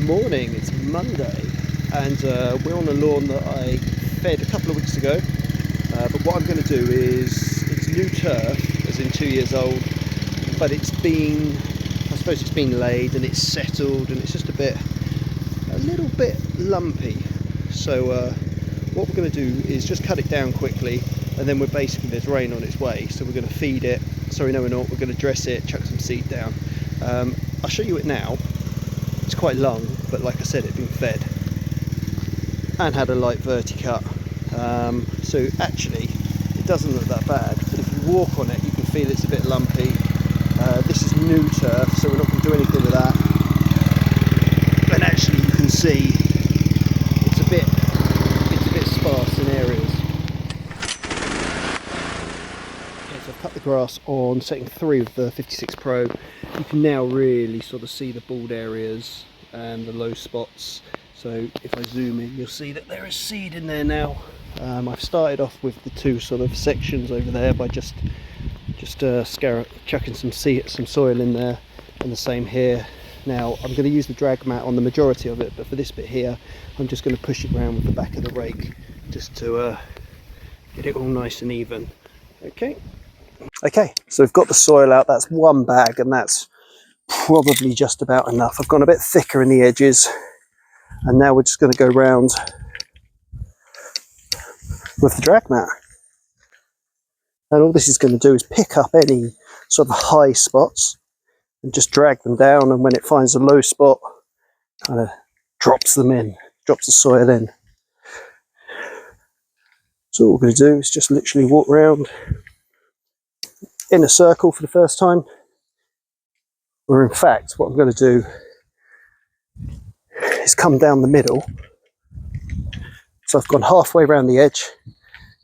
morning, it's Monday, and we're on a lawn that I fed a couple of weeks ago, but what I'm going to do is, it's new turf, as in 2 years old, but it's been, I suppose it's been laid and it's settled and it's just a little bit lumpy. So what we're going to do is just cut it down quickly, and then there's rain on its way, so we're going to feed it. Sorry, no we're not, we're going to dress it, chuck some seed down. I'll show you it now. It's quite long, but like I said, it's been fed and had a light verticut. So actually it doesn't look that bad, but if you walk on it you can feel it's a bit lumpy. This is new turf, so we're not going to do anything with that. And actually you can see it's a bit sparse in areas. Okay, so I've cut the grass on setting 3 of the 56 Pro. You can now really sort of see the bald areas and the low spots. So if I zoom in, you'll see that there is seed in there now. I've started off with the 2 sort of sections over there by just chucking some soil in there, and the same here. Now I'm going to use the drag mat on the majority of it, but for this bit here I'm just going to push it around with the back of the rake just to get it all nice and even. Okay, so we've got the soil out. That's 1 bag, and that's probably just about enough. I've gone a bit thicker in the edges, and now we're just going to go round with the drag mat. And all this is going to do is pick up any sort of high spots and just drag them down, and when it finds a low spot, kind of drops the soil in. So what we're going to do is just literally walk around in a circle for the first time. Or in fact, what I'm going to do is come down the middle. So I've gone halfway around the edge,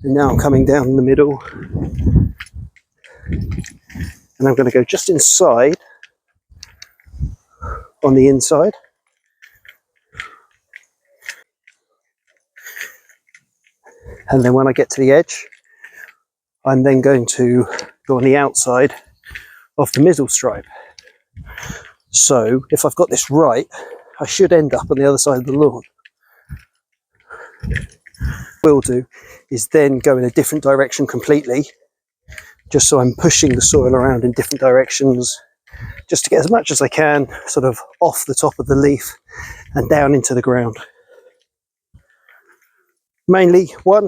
and now I'm coming down the middle, and I'm going to go just inside, on the inside. And then when I get to the edge, I'm then going to go on the outside of the middle stripe. So if I've got this right, I should end up on the other side of the lawn. What we'll do is then go in a different direction completely, just so I'm pushing the soil around in different directions, just to get as much as I can sort of off the top of the leaf and down into the ground. Mainly, 1,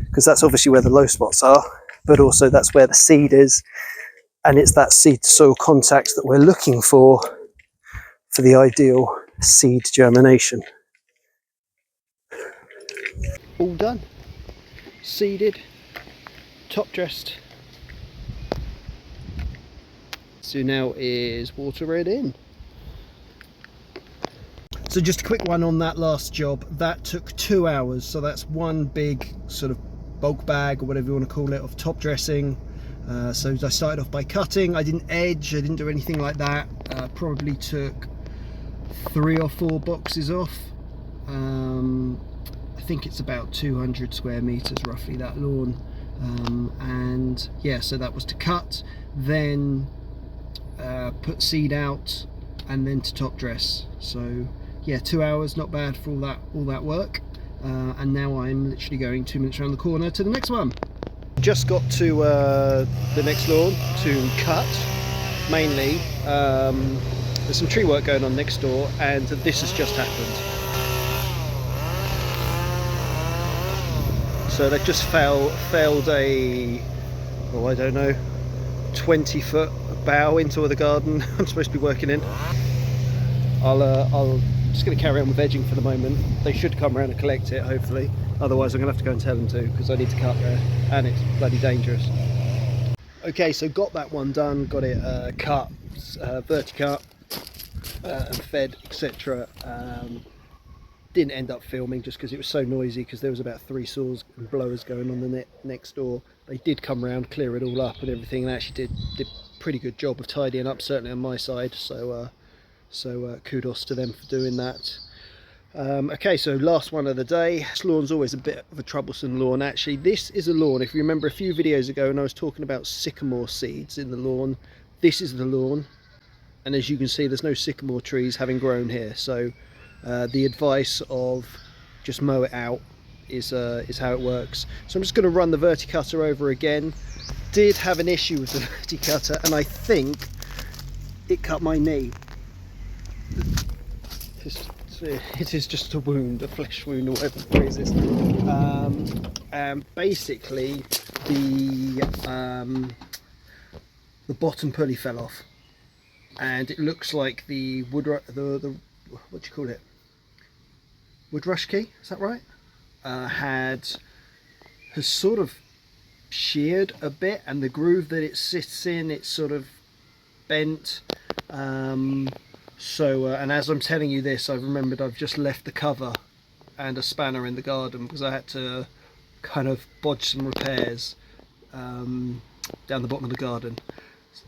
because that's obviously where the low spots are, but also that's where the seed is, and it's that seed to soil contact that we're looking for the ideal seed germination. All done, seeded, top dressed. So now is water it in. So just a quick one on that last job. That took 2 hours, so that's 1 big sort of bulk bag, or whatever you want to call it, of top dressing. So I started off by cutting. I didn't edge, I didn't do anything like that. Probably took 3 or 4 boxes off. I think it's about 200 square meters roughly, that lawn. And yeah, so that was to cut, then put seed out, and then to top dress. So yeah, 2 hours, not bad for all that work. And now I'm literally going 2 minutes around the corner to the next one. Just got to the next lawn to cut. Mainly there's some tree work going on next door, and this has just happened. So they've just felled a, oh I don't know, 20-foot bough into the garden I'm supposed to be working in. I'll just going to carry on with edging for the moment. They should come around and collect it, hopefully. Otherwise I'm going to have to go and tell them to, because I need to cut there, and it's bloody dangerous. Okay, so got that one done, got it cut, verticut, and fed, etc. Didn't end up filming just because it was so noisy, because there was about 3 saws and blowers going on the net next door. They did come around, clear it all up and everything, and actually did a pretty good job of tidying up, certainly on my side. So kudos to them for doing that. Okay, so last one of the day. This lawn's always a bit of a troublesome lawn. Actually, this is a lawn, if you remember a few videos ago when I was talking about sycamore seeds in the lawn, this is the lawn. and as you can see, there's no sycamore trees having grown here, so the advice of just mow it out is how it works. So I'm just going to run the Verticutter over again. Did have an issue with the Verticutter, and I think it cut my knee. It is just a wound, a flesh wound, or whatever the phrase is. And basically, the bottom pulley fell off, and it looks like the what do you call it? Wood rush key, is that right? Has sort of sheared a bit, and the groove that it sits in, it's sort of bent. And as I'm telling you this, I've remembered I've just left the cover and a spanner in the garden because I had to kind of bodge some repairs down the bottom of the garden,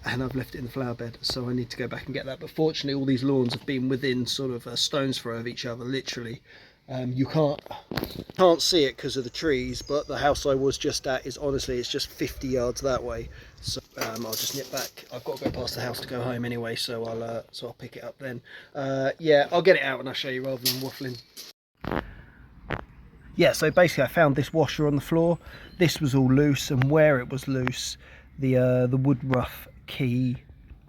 and I've left it in the flower bed, so I need to go back and get that. But fortunately, all these lawns have been within sort of a stone's throw of each other, literally. You can't see it because of the trees, but the house I was just at is honestly, it's just 50 yards that way. So I'll just nip back. I've got to go past the house to go home anyway, so I'll pick it up then. Yeah, I'll get it out and I'll show you rather than waffling. Yeah, so basically I found this washer on the floor. This was all loose, and where it was loose, the wood rough key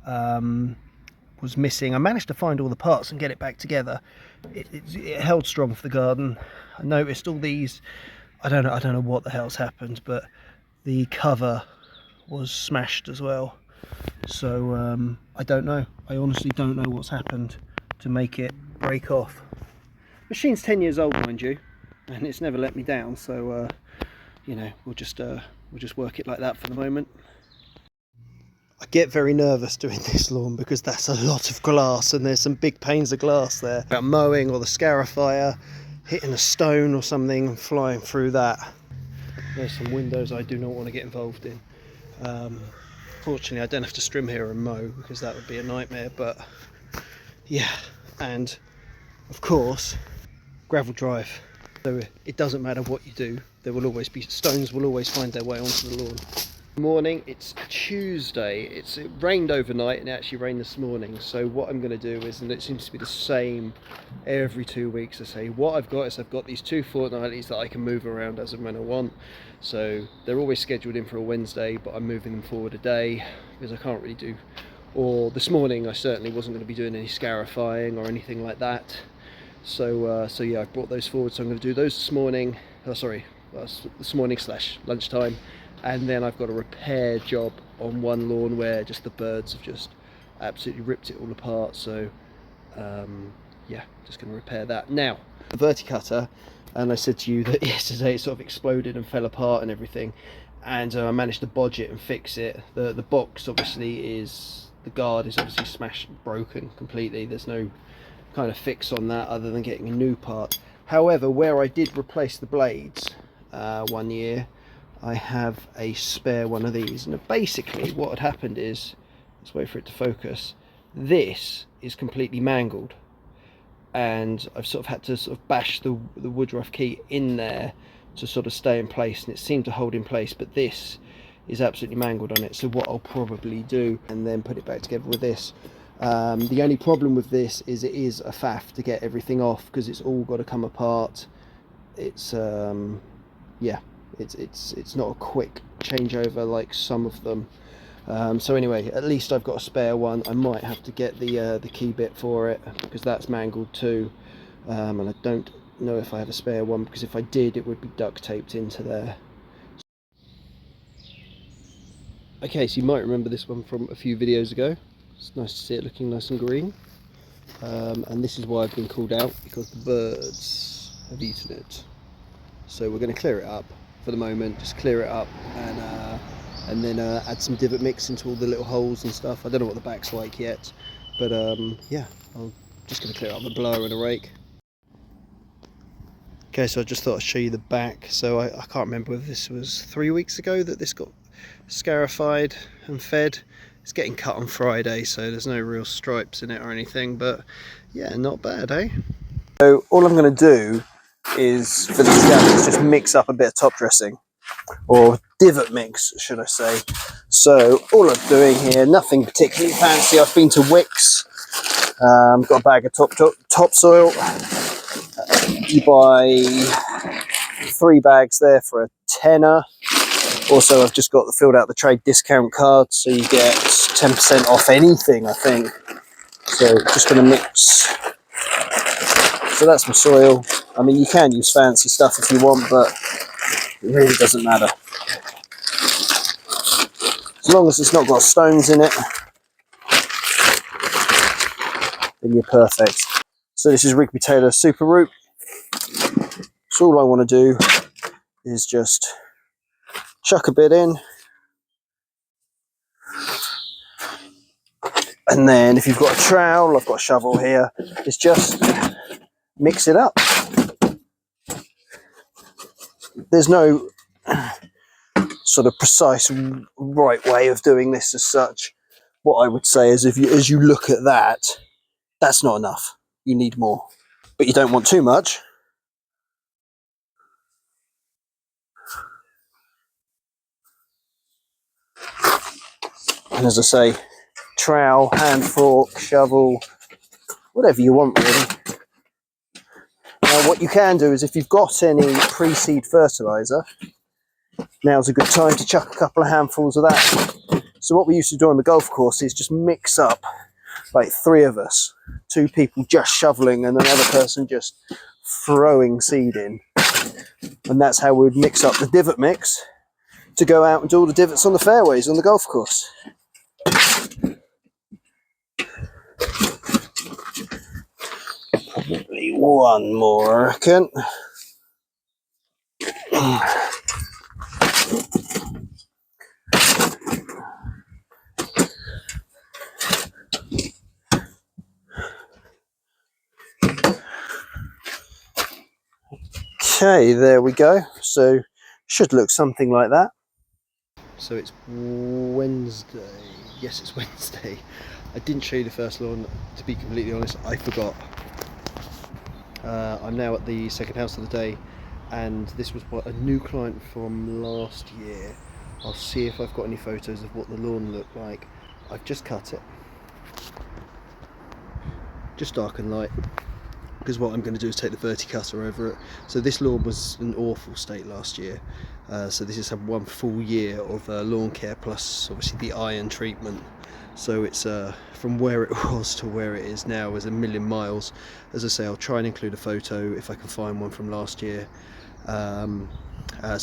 was missing. I managed to find all the parts and get it back together. It held strong for the garden. I noticed all these, I don't know what the hell's happened, but the cover was smashed as well. So I don't know. I honestly don't know what's happened to make it break off. Machine's 10 years old, mind you, and it's never let me down. So you know, we'll just work it like that for the moment. I get very nervous doing this lawn because that's a lot of glass, and there's some big panes of glass there. About mowing or the scarifier hitting a stone or something and flying through that. There's some windows I do not want to get involved in. Fortunately, I don't have to strim here and mow because that would be a nightmare, but yeah. And of course, gravel drive. So it doesn't matter what you do, there will always be stones, will always find their way onto the lawn. Morning, it's Tuesday. It rained overnight and it actually rained this morning, so what I'm going to do is, and it seems to be the same every 2 weeks, I say what I've got is I've got these 2 fortnightlies that I can move around as and when I want. So they're always scheduled in for a Wednesday, but I'm moving them forward a day because I can't really do, or this morning I certainly wasn't going to be doing any scarifying or anything like that. So yeah, I brought those forward, so I'm going to do those this morning. This morning / lunchtime. And then I've got a repair job on one lawn where just the birds have just absolutely ripped it all apart. So yeah, just going to repair that. Now, the Verticutter, and I said to you that yesterday it sort of exploded and fell apart and everything, and I managed to bodge it and fix it. The box obviously is, the guard is obviously smashed, broken completely. There's no kind of fix on that other than getting a new part. However, where I did replace the blades one year, I have a spare one of these, and basically what had happened is, let's wait for it to focus, this is completely mangled, and I've sort of had to sort of bash the wood rough key in there to sort of stay in place, and it seemed to hold in place, but this is absolutely mangled on it. So what I'll probably do, and then put it back together with this. The only problem with this is it is a faff to get everything off because it's all got to come apart. It's yeah, it's not a quick changeover like some of them. So anyway, at least I've got a spare one. I might have to get the key bit for it because that's mangled too, and I don't know if I have a spare one, because if I did it would be duct taped into there. Okay, so you might remember this one from a few videos ago. It's nice to see it looking nice and green, and this is why I've been called out, because the birds have eaten it. So we're going to clear it up for the moment, just clear it up, and then add some divot mix into all the little holes and stuff. I don't know what the back's like yet, but yeah, I'm just going to clear it up with a blower and a rake. Okay, so I just thought I'd show you the back. So I can't remember whether this was 3 weeks ago that this got scarified and fed. It's getting cut on Friday, so there's no real stripes in it or anything, but yeah, not bad, eh? So all I'm going to do is, for these gathers, just mix up a bit of top dressing, or divot mix should I say. So all I'm doing here, nothing particularly fancy. I've been to Wicks, got a bag of topsoil. You buy 3 bags there for a tenner. Also, I've just got filled out the trade discount card, so you get 10% off anything, I think. So just going to mix. So that's my soil. I mean, you can use fancy stuff if you want, but it really doesn't matter. As long as it's not got stones in it, then you're perfect. So this is Rigby Taylor Super Root. So all I want to do is just chuck a bit in. And then if you've got a trowel, I've got a shovel here, it's just mix it up. There's no sort of precise right way of doing this as such. What I would say is as you look at that, that's not enough. You need more. But you don't want too much. And as I say, trowel, hand fork, shovel, whatever you want really. Now what you can do is if you've got any pre-seed fertiliser, now's a good time to chuck a couple of handfuls of that. So what we used to do on the golf course is just mix up, like 3 of us, 2 people just shoveling and another person just throwing seed in. And that's how we'd mix up the divot mix to go out and do all the divots on the fairways on the golf course. Probably one more, I reckon. Okay, there we go. So should look something like that. So it's Wednesday. Yes, it's Wednesday. I didn't show you the first lawn, to be completely honest, I forgot. I'm now at the second house of the day, and this was a new client from last year. I'll see if I've got any photos of what the lawn looked like. I've just cut it. Just dark and light. Because what I'm going to do is take the verticutter over it. So this lawn was in awful state last year. So this is had 1 full year of lawn care plus obviously the iron treatment. So it's from where it was to where it is now is a million miles. As I say, I'll try and include a photo if I can find one from last year. So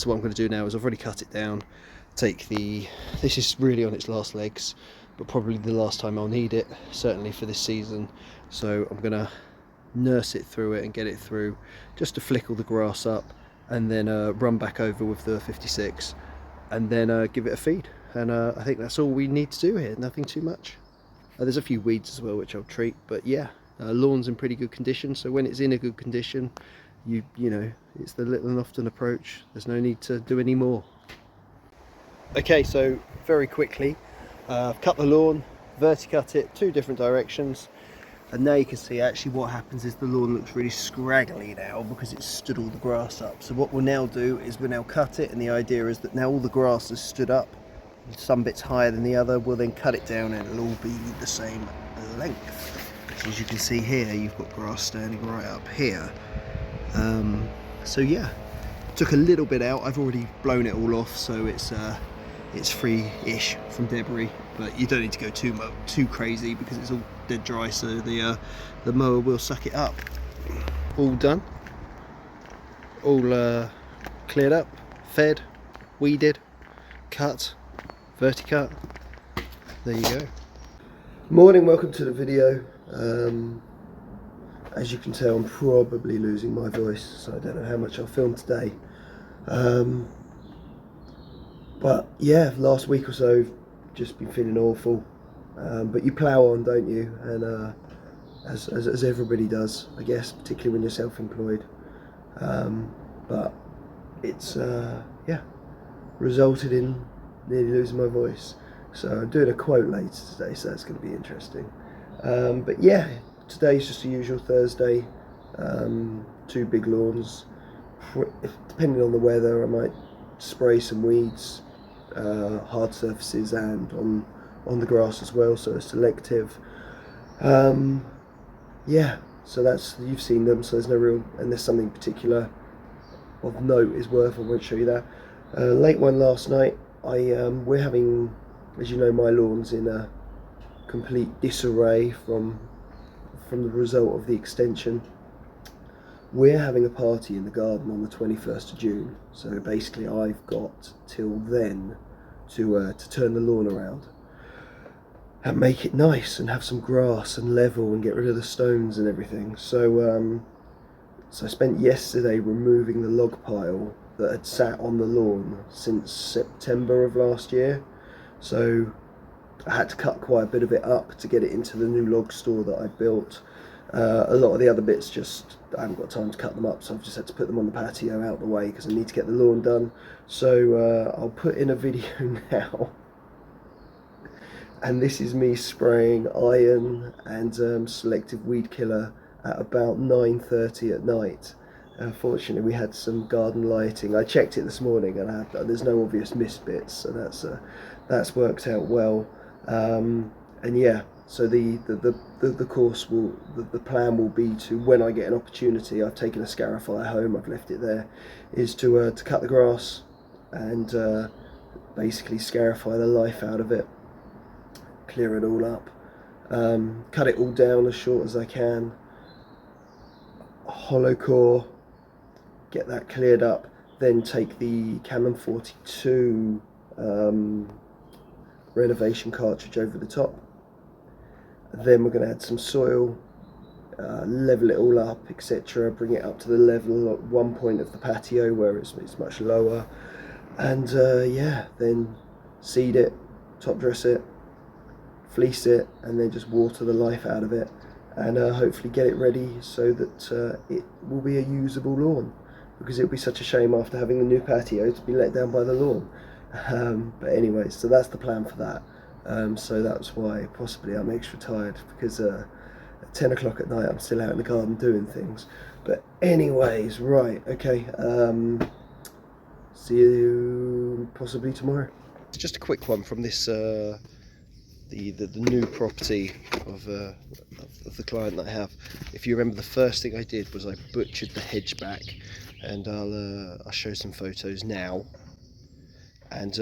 what I'm going to do now is I've already cut it down. This is really on its last legs, but probably the last time I'll need it, certainly for this season. So I'm going to nurse it through it and get it through just to flick all the grass up, and then run back over with the 56 and then give it a feed. And I think that's all we need to do here, nothing too much. There's a few weeds as well which I'll treat, but yeah, lawn's in pretty good condition. So when it's in a good condition, you know, it's the little and often approach. There's no need to do any more. Okay, so very quickly, I've cut the lawn, verticut it 2 different directions. And now you can see actually what happens is the lawn looks really scraggly now because it's stood all the grass up. So what we'll now do is we'll now cut it, and the idea is that now all the grass has stood up, some bits higher than the other, we'll then cut it down and it'll all be the same length. So as you can see here, you've got grass standing right up here. So yeah, took a little bit out. I've already blown it all off, so it's free-ish from debris, but you don't need to go too crazy because it's all dead dry, so the mower will suck it up. All done, all cleared up, fed, weeded, cut, verticut. There you go. Morning, welcome to the video. As you can tell, I'm probably losing my voice, so I don't know how much I'll film today. But yeah, last week or so, just been feeling awful. But you plough on, don't you? And as everybody does, I guess, particularly when you're self-employed. But it's yeah, resulted in nearly losing my voice. So I'm doing a quote later today, so that's going to be interesting. But yeah, today's just a usual Thursday. 2 big lawns. Depending on the weather, I might spray some weeds. hard surfaces and on the grass as well, so it's selective. Um, yeah, so that's, you've seen them, so there's no real, unless something particular of note is worth, I won't show you that. Late one last night. We're having, as you know, my lawn's in a complete disarray from the result of the extension. We're having a party in the garden on the 21st of June, so basically I've got till then to turn the lawn around and make it nice and have some grass and level and get rid of the stones and everything. So I spent yesterday removing the log pile that had sat on the lawn since September of last year. So I had to cut quite a bit of it up to get it into the new log store that I built. A lot of the other bits just, I haven't got time to cut them up, so I've just had to put them on the patio out the way because I need to get the lawn done. So I'll put in a video now. And this is me spraying iron and selective weed killer at about 9:30 at night. Fortunately, we had some garden lighting. I checked it this morning, and there's no obvious missed bits, so that's worked out well. And yeah, so the course will, the plan will be to, when I get an opportunity, I've taken a scarifier home, I've left it there, is to cut the grass and basically scarify the life out of it, clear it all up, cut it all down as short as I can, hollow core, get that cleared up, then take the Canon 42 renovation cartridge over the top. Then we're going to add some soil, level it all up, etc. Bring it up to the level at one point of the patio where it's much lower, and yeah, then seed it, top dress it, fleece it, and then just water the life out of it, and hopefully get it ready so that it will be a usable lawn, because it would be such a shame after having the new patio to be let down by the lawn. But anyway, so that's the plan for that. So that's why possibly I'm extra tired, because at 10 o'clock at night I'm still out in the garden doing things. But anyways, right, okay, see you possibly tomorrow. It's just a quick one from this the new property of the client that I have. If you remember, the first thing I did was I butchered the hedge back, and I'll show some photos now. And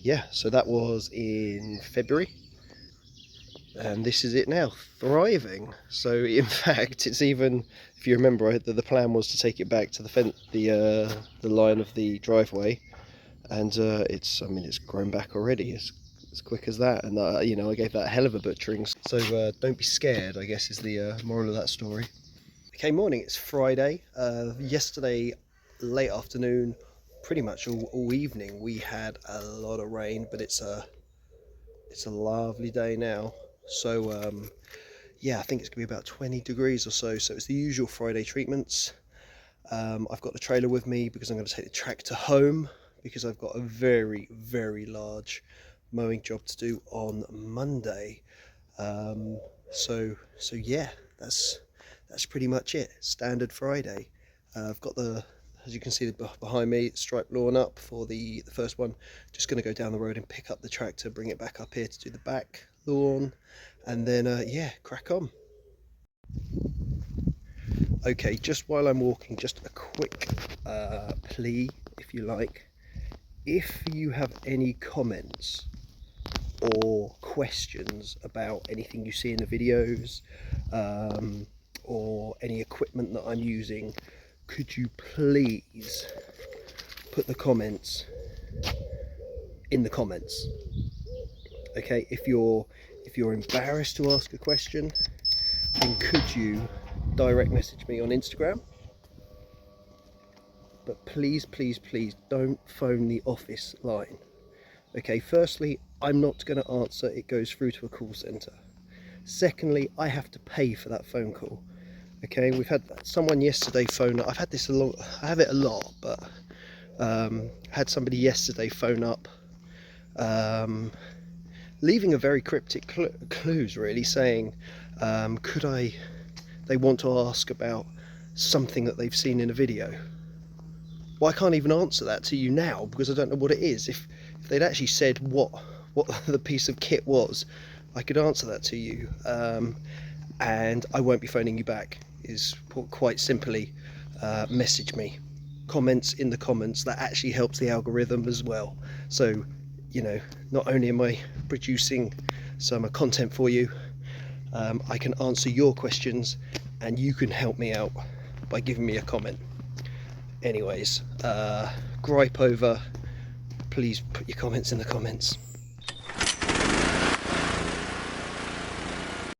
yeah, so that was in February, and this is it now, thriving. So in fact, it's even, if you remember, the plan was to take it back to the fence, the line of the driveway, and it's grown back already. It's as quick as that, and you know, I gave that a hell of a butchering. So don't be scared, I guess, is the moral of that story. Okay, morning. It's Friday. Yesterday late afternoon, pretty much all evening, we had a lot of rain, but it's a lovely day now. So yeah, I think it's gonna be about 20 degrees or so. So it's the usual Friday treatments. I've got the trailer with me because I'm going to take the tractor home, because I've got a very, very large mowing job to do on Monday. So yeah, that's pretty much it. Standard Friday. I've got as you can see behind me, striped lawn up for the first one. Just going to go down the road and pick up the tractor, bring it back up here to do the back lawn, and then yeah, crack on. Okay, just while I'm walking, just a quick plea, if you like. If you have any comments or questions about anything you see in the videos, or any equipment that I'm using, could you please put the comments in the comments? Okay, if you're embarrassed to ask a question, then could you direct message me on Instagram? But please, please, please don't phone the office line. Okay, firstly, I'm not going to answer, it goes through to a call centre. Secondly, I have to pay for that phone call. Okay, we've had someone yesterday phone up. I've had this I have it a lot, but had somebody yesterday phone up, leaving a very cryptic clues, really, saying they want to ask about something that they've seen in a video. Well, I can't even answer that to you now because I don't know what it is. If if they'd actually said what the piece of kit was, I could answer that to you, and I won't be phoning you back. Is quite simply message me, comments in the comments. That actually helps the algorithm as well. So, you know, not only am I producing some content for you, I can answer your questions, and you can help me out by giving me a comment. Anyways, gripe over, please put your comments in the comments.